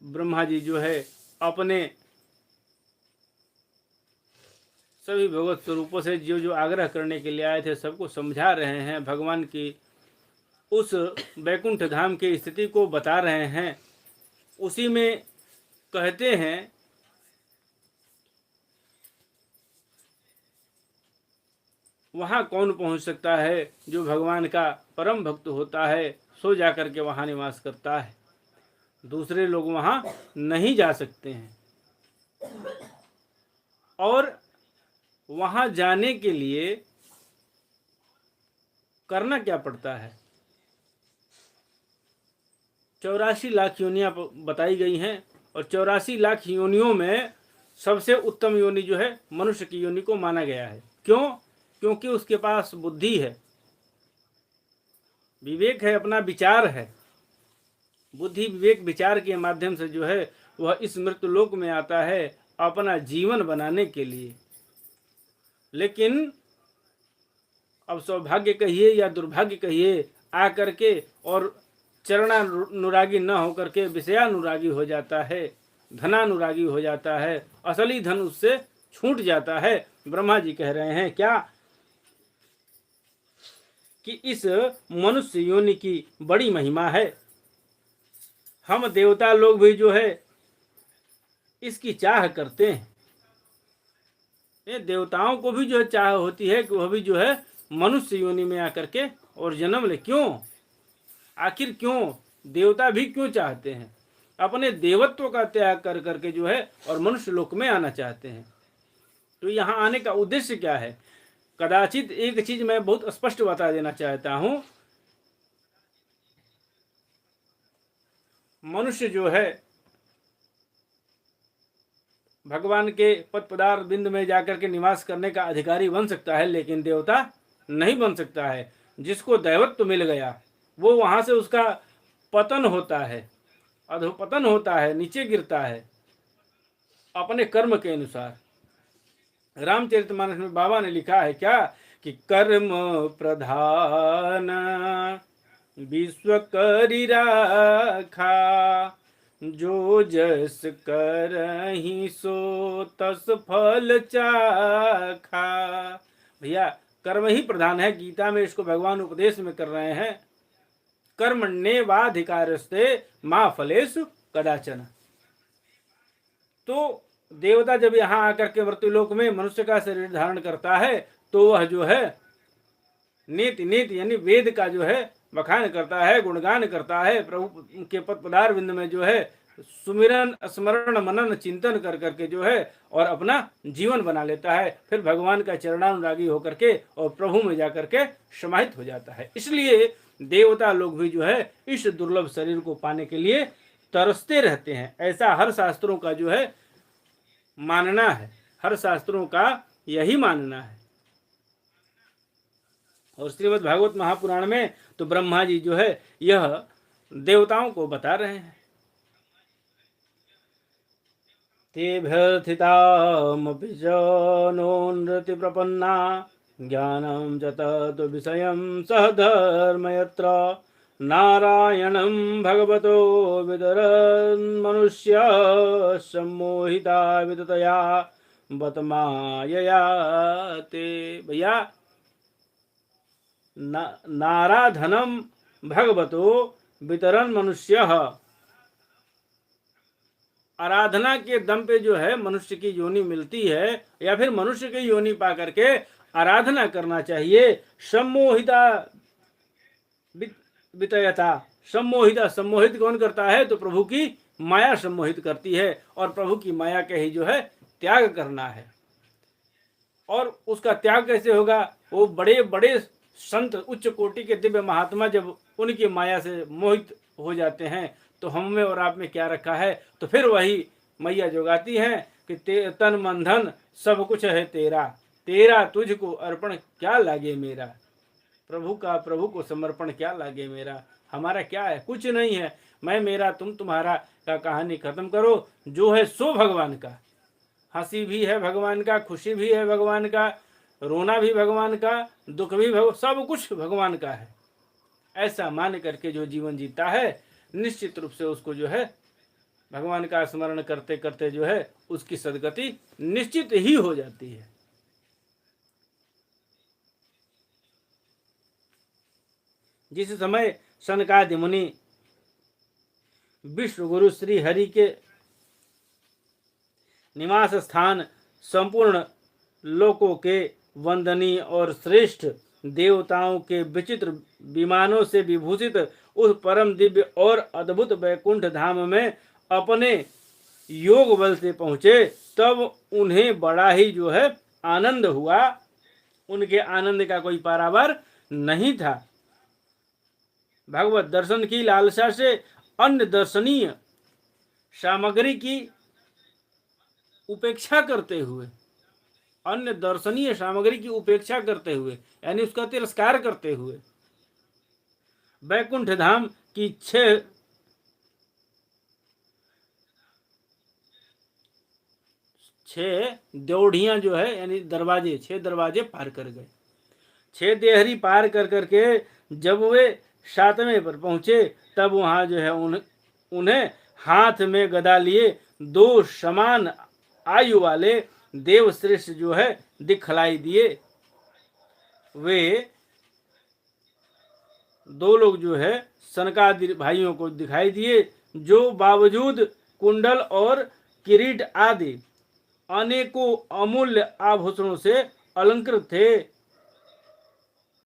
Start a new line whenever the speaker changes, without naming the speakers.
ब्रह्मा जी जो है अपने सभी भगवत स्वरूपों से जो जो आग्रह करने के लिए आए थे सबको समझा रहे हैं, भगवान की उस वैकुंठ धाम की स्थिति को बता रहे हैं। उसी में कहते हैं वहाँ कौन पहुँच सकता है, जो भगवान का परम भक्त होता है सो जा कर के वहाँ निवास करता है, दूसरे लोग वहाँ नहीं जा सकते हैं। और वहाँ जाने के लिए करना क्या पड़ता है? 84 लाख योनियाँ बताई गई हैं, और 84 लाख योनियों में सबसे उत्तम योनि जो है मनुष्य की योनि को माना गया है। क्यों? क्योंकि उसके पास बुद्धि है, विवेक है, अपना विचार है। बुद्धि विवेक विचार के माध्यम से जो है वह इस मृत्यु लोक में आता है अपना जीवन बनाने के लिए। लेकिन अब सौभाग्य कहिए या दुर्भाग्य कहिए, आ करके और चरणानुरागी न होकर के विषयानुरागी हो जाता है, धनानुरागी हो जाता है, असली धन उससे छूट जाता है। ब्रह्मा जी कह रहे हैं क्या कि इस मनुष्य योनि की बड़ी महिमा है। हम देवता लोग भी जो है इसकी चाह करते हैं। ये देवताओं को भी जो है चाह होती है कि वह भी जो है मनुष्य योनि में आकर के और जन्म ले। क्यों? आखिर क्यों? देवता भी क्यों चाहते हैं? अपने देवत्व का त्याग कर करके जो है और मनुष्य लोक में आना चाहते हैं। तो यहाँ आने का उद्देश्य क्या है? कदाचित एक चीज मैं बहुत स्पष्ट बता देना चाहता हूं, मनुष्य जो है भगवान के पद पदार्थ बिंद में जाकर के निवास करने का अधिकारी बन सकता है, लेकिन देवता नहीं बन सकता है। जिसको दैवत्व मिल गया वो वहां से उसका पतन होता है, अधोपतन होता है, नीचे गिरता है अपने कर्म के अनुसार। रामचरितमानस में बाबा ने लिखा है क्या कि कर्म प्रधान विश्व करि राखा, जो जस करहि सो तस फल चाखा। भैया कर्म ही प्रधान है। गीता में इसको भगवान उपदेश में कर रहे हैं, कर्मण्येवाधिकारस्ते मा फलेषु कदाचन। तो देवता जब यहाँ आकर के मृत्युलोक में मनुष्य का शरीर धारण करता है तो वह जो है नीति नीति यानी वेद का जो है बखान करता है, गुणगान करता है, प्रभु के पद पदार बिंद में जो है सुमिरन स्मरण मनन चिंतन कर करके जो है और अपना जीवन बना लेता है। फिर भगवान का चरणानुरागी होकर के और प्रभु में जाकर के समाहित हो जाता है। इसलिए देवता लोग भी जो है इस दुर्लभ शरीर को पाने के लिए तरसते रहते हैं। ऐसा हर शास्त्रों का जो है मानना है, हर शास्त्रों का यही मानना है। और श्रीमद् भागवत महापुराण में तो ब्रह्मा जी जो है यह देवताओं को बता रहे हैं। तेभ्यर्थितामपि जनो नृति प्रपन्ना, ज्ञानं च तद् विषयं सह धर्म यत्र, नारायणं भगवतो विदरन् मनुष्य सम्मोहिता विदतया बत मायया ते। भैया नाराधनम भगवतो वितरण मनुष्य, आराधना के दम पे जो है मनुष्य की योनि मिलती है, या फिर मनुष्य की योनि पा करके आराधना करना चाहिए। सम्मोहिता वितयता, सम्मोहिता सम्मोहित कौन करता है? तो प्रभु की माया सम्मोहित करती है, और प्रभु की माया के ही जो है त्याग करना है। और उसका त्याग कैसे होगा? वो बड़े बड़े संत उच्च कोटि के दिव्य महात्मा जब उनकी माया से मोहित हो जाते हैं तो हम में और आप में क्या रखा है? तो फिर वही मैया जो गाती है कि तन मन धन सब कुछ है तेरा, तेरा तुझको अर्पण क्या लागे मेरा। प्रभु का प्रभु को समर्पण क्या लागे मेरा। हमारा क्या है? कुछ नहीं है। मैं मेरा तुम तुम्हारा का कहानी खत्म करो। जो है सो भगवान का। हंसी भी है भगवान का, खुशी भी है भगवान का, रोना भी भगवान का, दुख भी सब कुछ भगवान का है। ऐसा मान करके जो जीवन जीता है निश्चित रूप से उसको जो है भगवान का स्मरण करते करते जो है उसकी सदगति निश्चित ही हो जाती है। जिस समय सनकादि मुनि विश्व गुरु श्री हरि के निवास स्थान संपूर्ण लोकों के वंदनीय और श्रेष्ठ देवताओं के विचित्र विमानों से विभूषित उस परम दिव्य और अद्भुत वैकुंठ धाम में अपने योग बल से पहुंचे, तब उन्हें बड़ा ही जो है आनंद हुआ। उनके आनंद का कोई पारावार नहीं था। भगवत दर्शन की लालसा से अन्य दर्शनीय सामग्री की उपेक्षा करते हुए, अन्य दर्शनीय सामग्री की उपेक्षा करते हुए यानी उसका तिरस्कार करते हुए वैकुंठ धाम की छह द्योढ़ियां जो है यानी दरवाजे, 6 दरवाजे पार कर गए। 6 देहरी पार कर करके जब वे 7वें पर पहुंचे, तब वहां जो है उन्हें हाथ में गदा लिए 2 समान आयु वाले देव श्रेष्ठ जो है दिखलाई दिए। वे 2 लोग जो है सनकादि भाइयों को दिखाई दिए, जो बावजूद कुंडल और किरीट आदि अनेकों अमूल्य आभूषणों से अलंकृत थे।